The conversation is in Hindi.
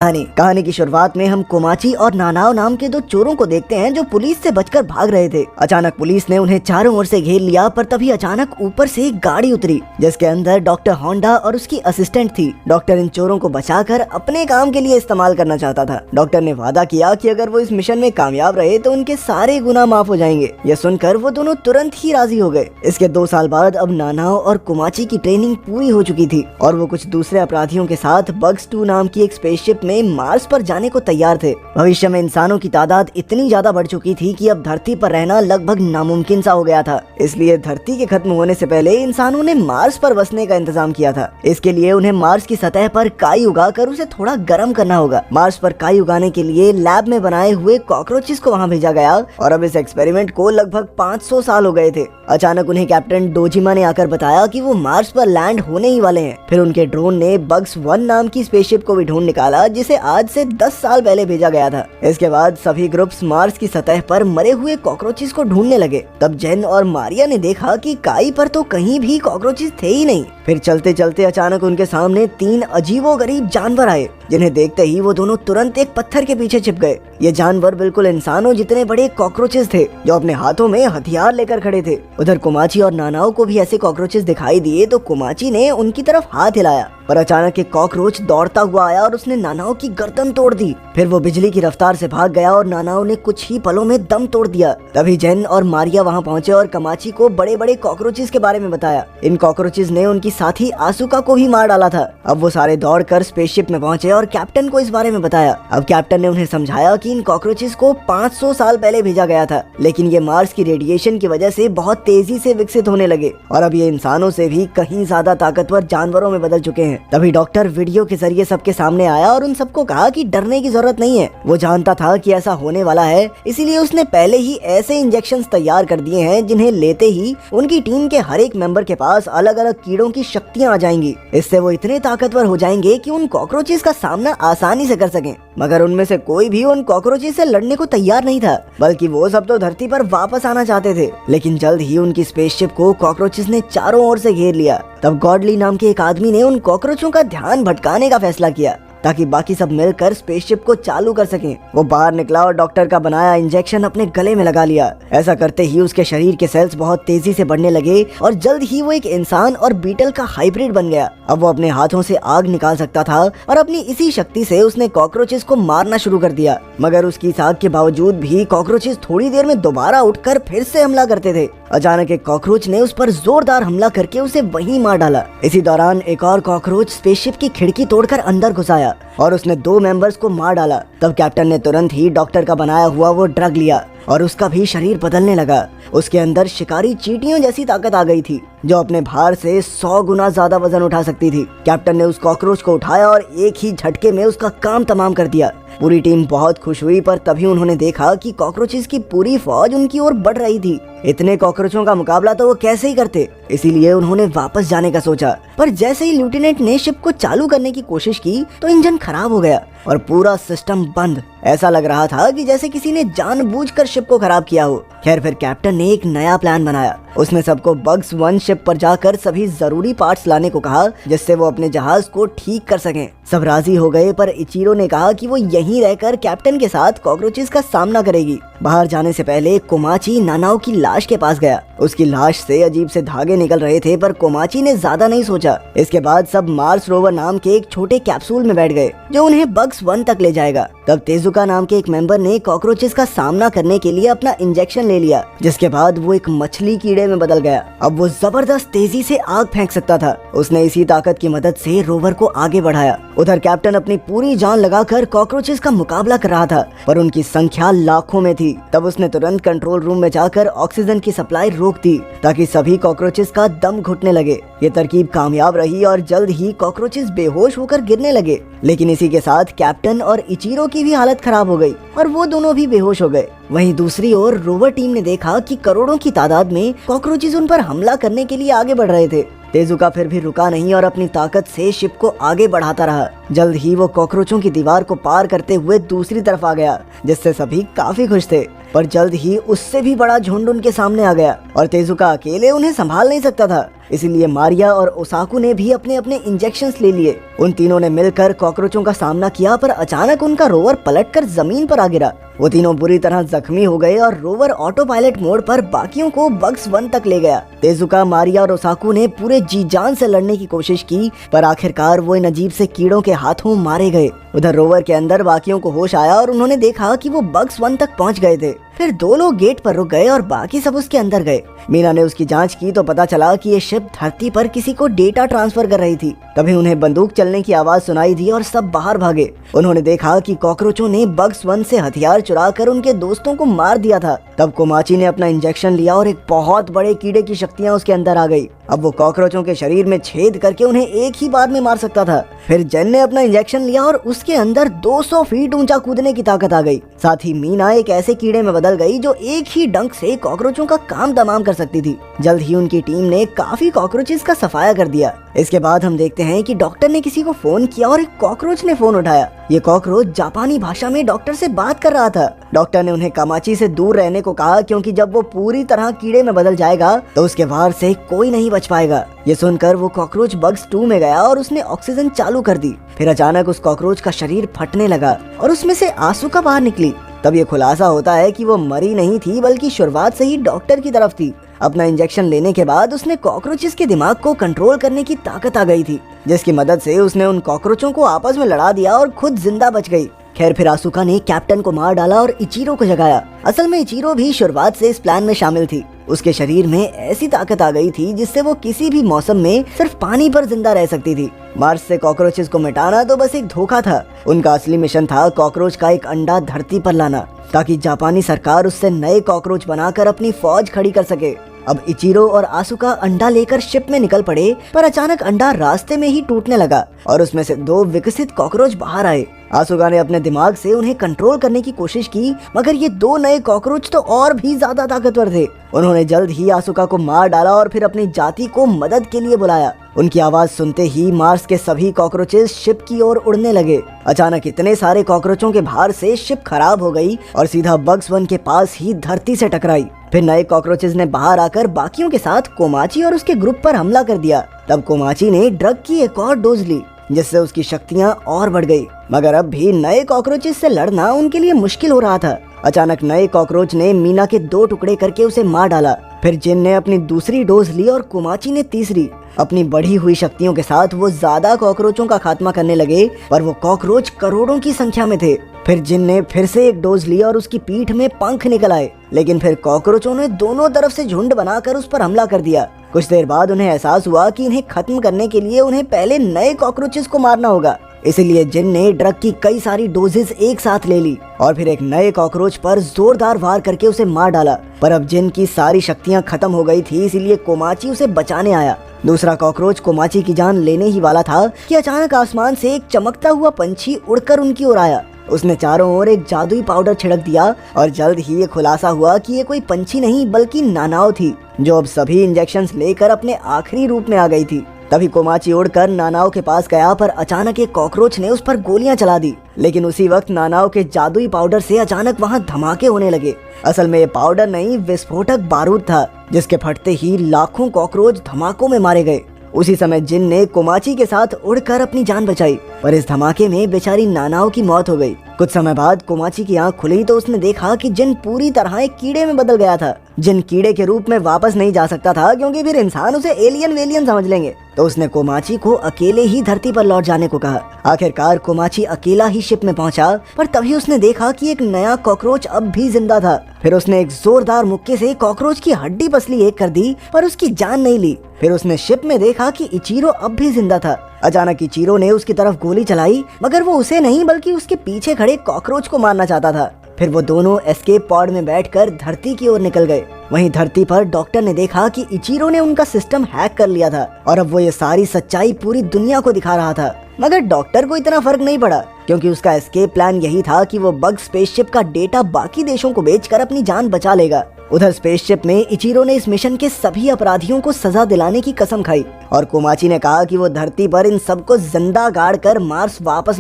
कहानी की शुरुआत में हम कोमाची और नानाओ नाम के दो चोरों को देखते हैं जो पुलिस से बचकर भाग रहे थे। अचानक पुलिस ने उन्हें चारों ओर से घेर लिया, पर तभी अचानक ऊपर से एक गाड़ी उतरी जिसके अंदर डॉक्टर होंडा और उसकी असिस्टेंट थी। डॉक्टर इन चोरों को बचाकर अपने काम के लिए इस्तेमाल करना चाहता था। डॉक्टर ने वादा किया कि अगर वो इस मिशन में कामयाब रहे तो उनके सारे गुनाह माफ हो जाएंगे। यह सुनकर वो दोनों तुरंत ही राजी हो गए। इसके 2 साल बाद अब नानाओ और कोमाची की ट्रेनिंग पूरी हो चुकी थी और वो कुछ दूसरे अपराधियों के साथ बग्स 2 नाम की एक स्पेसशिप में मार्स पर जाने को तैयार थे। भविष्य में इंसानों की तादाद इतनी ज्यादा बढ़ चुकी थी कि अब धरती पर रहना लगभग नामुमकिन सा हो गया था। इसलिए धरती के खत्म होने से पहले इंसानों ने मार्स पर बसने का इंतजाम किया था। इसके लिए उन्हें मार्स की सतह पर काई उगाकर उसे थोड़ा गर्म करना होगा। मार्स पर काई उगाने के लिए लैब में बनाए हुए कॉकरोचेस को वहाँ भेजा गया और अब इस एक्सपेरिमेंट को लगभग 500 साल हो गए थे। अचानक उन्हें कैप्टन डोजिमा ने आकर बताया कि वो मार्स पर लैंड होने ही वाले हैं। फिर उनके ड्रोन ने बग्स 1 नाम की स्पेसशिप को भी ढूंढ निकाला जिसे आज से 10 साल पहले भेजा गया था। इसके बाद सभी ग्रुप्स मार्स की सतह पर मरे हुए कॉकरोचेस को ढूंढने लगे। तब जेन और मारिया ने देखा कि काई पर तो कहीं भी कॉकरोचेस थे ही नहीं। फिर चलते चलते अचानक उनके सामने 3 अजीबोगरीब जानवर आए, जिन्हें देखते ही वो दोनों तुरंत एक पत्थर के पीछे छिप गए। ये जानवर बिल्कुल इंसानों जितने बड़े कॉकरोचेस थे जो अपने हाथों में हथियार लेकर खड़े थे। उधर कोमाची और नानाओ को भी ऐसे कॉकरोचेस दिखाई दिए तो कोमाची ने उनकी तरफ हाथ हिलाया, पर अचानक एक कॉकरोच दौड़ता हुआ आया और उसने नानाओ की गर्दन तोड़ दी। फिर वो बिजली की रफ्तार से भाग गया और नानाओ ने कुछ ही पलों में दम तोड़ दिया। तभी जेन और मारिया वहाँ पहुँचे और कोमाची को बड़े बड़े कॉकरोचेस के बारे में बताया। इन कॉकरोचेस ने उनकी साथी आसुका को भी मार डाला था। अब वो सारे दौड़कर स्पेसशिप में पहुँचे और कैप्टन को इस बारे में बताया। अब कैप्टन ने उन्हें समझाया कि इन कॉकरोचेस को 500 साल पहले भेजा गया था, लेकिन ये मार्स की रेडिएशन की वजह से बहुत तेजी से विकसित होने लगे और अब ये इंसानों से भी कहीं ज्यादा ताकतवर जानवरों में बदल चुके हैं। तभी डॉक्टर वीडियो के जरिए सबके सामने आया और उन सबको कहा कि डरने की जरूरत नहीं है। वो जानता था कि ऐसा होने वाला है, इसीलिए उसने पहले ही ऐसे इंजेक्शंस तैयार कर दिए हैं जिन्हें लेते ही उनकी टीम के हर एक मेंबर के पास अलग अलग कीड़ों की शक्तियां आ जाएंगी। इससे वो इतने ताकतवर हो जाएंगे कि उन कॉकरोचेस का सामना आसानी से कर सकें। मगर उनमें से कोई भी उन कॉकरोचेस से लड़ने को तैयार नहीं था, बल्कि वो सब तो धरती पर वापस आना चाहते थे। लेकिन जल्द ही उनकी स्पेसशिप को कॉकरोचेस ने चारों ओर से घेर लिया। तब गॉडली नाम के एक आदमी ने उन कॉकरोचों का ध्यान भटकाने का फैसला किया ताकि बाकी सब मिलकर स्पेसशिप को चालू कर सकें। वो बाहर निकला और डॉक्टर का बनाया इंजेक्शन अपने गले में लगा लिया। ऐसा करते ही उसके शरीर के सेल्स बहुत तेजी से बढ़ने लगे और जल्द ही वो एक इंसान और बीटल का हाइब्रिड बन गया। अब वो अपने हाथों से आग निकाल सकता था और अपनी इसी शक्ति से उसने कॉकरोचेस को मारना शुरू कर दिया। मगर उसकी इस आग के बावजूद भी कॉकरोचेस थोड़ी देर में दोबारा उठकर फिर से हमला करते थे। अचानक एक कॉकरोच ने उस पर जोरदार हमला करके उसे वहीं मार डाला। इसी दौरान एक और कॉकरोच स्पेसशिप की खिड़की तोड़कर अंदर घुस आया और उसने 2 मेंबर्स को मार डाला। तब कैप्टन ने तुरंत ही डॉक्टर का बनाया हुआ वो ड्रग लिया और उसका भी शरीर बदलने लगा। उसके अंदर शिकारी चींटियों जैसी ताकत आ गई थी जो अपने भार से 100 गुना ज्यादा वजन उठा सकती थी। कैप्टन ने उस कॉकरोच को उठाया और एक ही झटके में उसका काम तमाम कर दिया। पूरी टीम बहुत खुश हुई, पर तभी उन्होंने देखा कि कॉकरोचेस की पूरी फौज उनकी ओर बढ़ रही थी। इतने कॉकरोचों का मुकाबला तो वो कैसे ही करते, इसीलिए उन्होंने वापस जाने का सोचा। पर जैसे ही लेफ्टिनेंट ने शिप को चालू करने की कोशिश की तो इंजन खराब हो गया और पूरा सिस्टम बंद। ऐसा लग रहा था कि जैसे किसी ने जानबूझकर शिप को खराब किया हो। खैर, फिर कैप्टन ने एक नया प्लान बनाया। उसने सबको बग्स 1 शिप पर जाकर सभी जरूरी पार्ट्स लाने को कहा जिससे वो अपने जहाज को ठीक कर सकें। सब राजी हो गए, पर इचिरो ने कहा कि वो यहीं रहकर कैप्टन के साथ कॉकरोचेस का सामना करेगी। बाहर जाने से पहले कोमाची नानाओ की लाश के पास गया। उसकी लाश से अजीब से धागे निकल रहे थे, पर कोमाची ने ज्यादा नहीं सोचा। इसके बाद सब मार्स रोवर नाम के एक छोटे कैप्सूल में बैठ गए जो उन्हें बग्स 1 तक ले जाएगा। तब तेजुका नाम के एक मेंबर ने कॉकरोचेस का सामना करने के लिए अपना इंजेक्शन ले लिया, जिसके बाद वो एक मछली कीड़े में बदल गया। अब वो जबरदस्त तेजी से आग फेंक सकता था। उसने इसी ताकत की मदद से रोवर को आगे बढ़ाया। उधर कैप्टन अपनी पूरी जान लगाकर कॉकरोचेस का मुकाबला कर रहा था, पर उनकी संख्या लाखों में थी। तब उसने तुरंत कंट्रोल रूम में जाकर ऑक्सीजन की सप्लाई रोक दी ताकि सभी कॉकरोचेस का दम घुटने लगे। ये तरकीब कामयाब रही और जल्द ही कॉकरोचेस बेहोश होकर गिरने लगे। लेकिन इसी के साथ कैप्टन और इचिरो की भी हालत खराब हो गई और वो दोनों भी बेहोश हो गए। वहीं दूसरी ओर रोवर टीम ने देखा कि करोड़ों की तादाद में कॉकरोचेस उन पर हमला करने के लिए आगे बढ़ रहे थे। तेजुका फिर भी रुका नहीं और अपनी ताकत से शिप को आगे बढ़ाता रहा। जल्द ही वो कॉकरोचों की दीवार को पार करते हुए दूसरी तरफ आ गया, जिससे सभी काफी खुश थे। पर जल्द ही उससे भी बड़ा झुंड उनके सामने आ गया और तेजुका अकेले उन्हें संभाल नहीं सकता था। इसीलिए मारिया और ओसाकू ने भी अपने अपने इंजेक्शंस ले लिए। उन तीनों ने मिलकर कॉकरोचों का सामना किया, पर अचानक उनका रोवर पलटकर जमीन पर आ गिरा। वो तीनों बुरी तरह जख्मी हो गए और रोवर ऑटो पायलट मोड पर बाकियों को बग्स 1 तक ले गया। तेजुका, मारिया और ओसाकू ने पूरे जी जान से लड़ने की कोशिश की, पर आखिरकार वो इन अजीब से कीड़ों के हाथों मारे गए। उधर रोवर के अंदर बाकियों को होश आया और उन्होंने देखा कि वो बग्स 1 तक पहुंच गए थे। फिर 2 लोग गेट पर रुक गए और बाकी सब उसके अंदर गए। मीना ने उसकी जांच की तो पता चला कि ये शिप धरती पर किसी को डेटा ट्रांसफर कर रही थी। तभी उन्हें बंदूक चलने की आवाज सुनाई दी और सब बाहर भागे। उन्होंने देखा कि कॉकरोचों ने बग्स 1 से हथियार चुरा कर उनके दोस्तों को मार दिया था। तब कोमाची ने अपना इंजेक्शन लिया और एक बहुत बड़े कीड़े की शक्तियां उसके अंदर आ गई। अब वो कॉकरोचों के शरीर में छेद करके उन्हें एक ही बार में मार सकता था। फिर जेन ने अपना इंजेक्शन लिया और उसके अंदर 200 फीट ऊंचा कूदने की ताकत आ गई। साथ ही मीना एक ऐसे कीड़े में बदल गई जो एक ही डंक से कॉकरोचों का काम तमाम कर सकती थी। जल्द ही उनकी टीम ने काफी कॉकरोचेस का सफाया कर दिया। इसके बाद हम देखते हैं कि डॉक्टर ने किसी को फोन किया और एक कॉकरोच ने फोन उठाया। ये कॉकरोच जापानी भाषा में डॉक्टर से बात कर रहा था। डॉक्टर ने उन्हें कामाची से दूर रहने को कहा, क्योंकि जब वो पूरी तरह कीड़े में बदल जाएगा तो उसके वार से कोई नहीं बच पाएगा। ये सुनकर वो कॉकरोच बग्स 2 में गया और उसने ऑक्सीजन चालू कर दी। फिर अचानक उस कॉकरोच का शरीर फटने लगा और उसमें से आंसू बाहर निकली। तब ये खुलासा होता है कि वो मरी नहीं थी, बल्कि शुरुआत से ही डॉक्टर की तरफ थी। अपना इंजेक्शन लेने के बाद उसने कॉकरोचेस के दिमाग को कंट्रोल करने की ताकत आ गई थी, जिसकी मदद से उसने उन कॉकरोचों को आपस में लड़ा दिया और खुद जिंदा बच गई। खैर, फिर आसुका ने कैप्टन को मार डाला और इचिरो को जगाया। असल में इचिरो भी शुरुआत से इस प्लान में शामिल थी। उसके शरीर में ऐसी ताकत आ गई थी जिससे वो किसी भी मौसम में सिर्फ पानी पर जिंदा रह सकती थी। मार्स से कॉकरोचेस को मिटाना तो बस एक धोखा था। उनका असली मिशन था कॉकरोच का एक अंडा धरती पर लाना, ताकि जापानी सरकार उससे नए कॉकरोच बनाकर अपनी फौज खड़ी कर सके। अब इचिरो और आसुका अंडा लेकर शिप में निकल पड़े, पर अचानक अंडा रास्ते में ही टूटने लगा और उसमें से 2 विकसित कॉकरोच बाहर आए। आसुका ने अपने दिमाग से उन्हें कंट्रोल करने की कोशिश की, मगर ये 2 नए कॉकरोच तो और भी ज्यादा ताकतवर थे। उन्होंने जल्द ही आसुका को मार डाला और फिर अपनी जाति को मदद के लिए बुलाया। उनकी आवाज सुनते ही मार्स के सभी कॉकरोचेस शिप की ओर उड़ने लगे। अचानक इतने सारे कॉकरोचों के भार से शिप खराब हो गई और सीधा बग्स 1 के पास ही धरती से टकराई। फिर नए कॉकरोचेस ने बाहर आकर बाकियों के साथ कोमाची और उसके ग्रुप पर हमला कर दिया। तब कोमाची ने ड्रग की एक और डोज ली, जिससे उसकी शक्तियां और बढ़ गई। मगर अब भी नए कॉकरोचेस से लड़ना उनके लिए मुश्किल हो रहा था। अचानक नए कॉकरोच ने मीना के 2 टुकड़े करके उसे मार डाला। फिर जिन ने अपनी दूसरी डोज ली और कोमाची ने तीसरी। अपनी बढ़ी हुई शक्तियों के साथ वो ज्यादा कॉकरोचों का खात्मा करने लगे, पर वो कॉकरोच करोड़ों की संख्या में थे। फिर जिन ने फिर से एक डोज ली और उसकी पीठ में पंख निकल आए, लेकिन फिर कॉकरोचों ने दोनों तरफ से झुंड बनाकर उस पर हमला कर दिया। कुछ देर बाद उन्हें एहसास हुआ कि इन्हें खत्म करने के लिए उन्हें पहले नए कॉकरोचेस को मारना होगा। इसलिए जिन ने ड्रग की कई सारी डोजेस एक साथ ले ली और फिर एक नए कॉकरोच पर जोरदार वार करके उसे मार डाला। पर अब जिन की सारी शक्तियां खत्म हो गई थी, इसीलिए कोमाची उसे बचाने आया। दूसरा कॉकरोच कोमाची की जान लेने ही वाला था कि अचानक आसमान से एक चमकता हुआ पंछी उड़कर उनकी ओर आया। उसने चारों ओर एक जादुई पाउडर छिड़क दिया और जल्द ही ये खुलासा हुआ कि ये कोई पंछी नहीं बल्कि नानाओ थी, जो अब सभी इंजेक्शंस लेकर अपने आखिरी रूप में आ गई थी। तभी कोमाची उड़कर नानाओ के पास गया, पर अचानक एक कॉकरोच ने उस पर गोलियां चला दी। लेकिन उसी वक्त नानाओ के जादुई पाउडर से अचानक वहां धमाके होने लगे। असल में ये पाउडर नहीं, विस्फोटक बारूद था, जिसके फटते ही लाखों कॉकरोच धमाकों में मारे गए। उसी समय जिन ने कोमाची के साथ उड़कर अपनी जान बचाई, पर इस धमाके में बेचारी नानाओ की मौत हो गई। कुछ समय बाद कोमाची की आंख खुली तो उसने देखा कि जिन पूरी तरह एक कीड़े में बदल गया था। जिन कीड़े के रूप में वापस नहीं जा सकता था, क्योंकि फिर इंसान उसे एलियन वेलियन समझ लेंगे। तो उसने कोमाची को अकेले ही धरती पर लौट जाने को कहा। आखिरकार कोमाची अकेला ही शिप में पहुंचा, पर तभी उसने देखा कि एक नया कॉकरोच अब भी जिंदा था। फिर उसने एक जोरदार मुक्के से कॉकरोच की हड्डी पसली एक कर दी, पर उसकी जान नहीं ली। फिर उसने शिप में देखा कि इचिरो अब भी जिंदा था। अचानक इचिरो ने उसकी तरफ गोली चलाई, मगर वो उसे नहीं बल्कि उसके पीछे खड़े कॉकरोच को मारना चाहता था। फिर वो दोनों एस्केप पॉड में बैठकर धरती की ओर निकल गए। वहीं धरती पर डॉक्टर ने देखा कि इचिरो ने उनका सिस्टम हैक कर लिया था और अब वो ये सारी सच्चाई पूरी दुनिया को दिखा रहा था। मगर डॉक्टर को इतना फर्क नहीं पड़ा, क्योंकि उसका एस्केप प्लान यही था कि वो बग स्पेसशिप का डेटा बाकी देशों को बेचकर अपनी जान बचा लेगा। उधर स्पेसशिप में इचिरो ने इस मिशन के सभी अपराधियों को सजा दिलाने की कसम खाई और कोमाची ने कहा कि वो धरती पर इन सबको जिंदा गाड़ कर मार्स वापस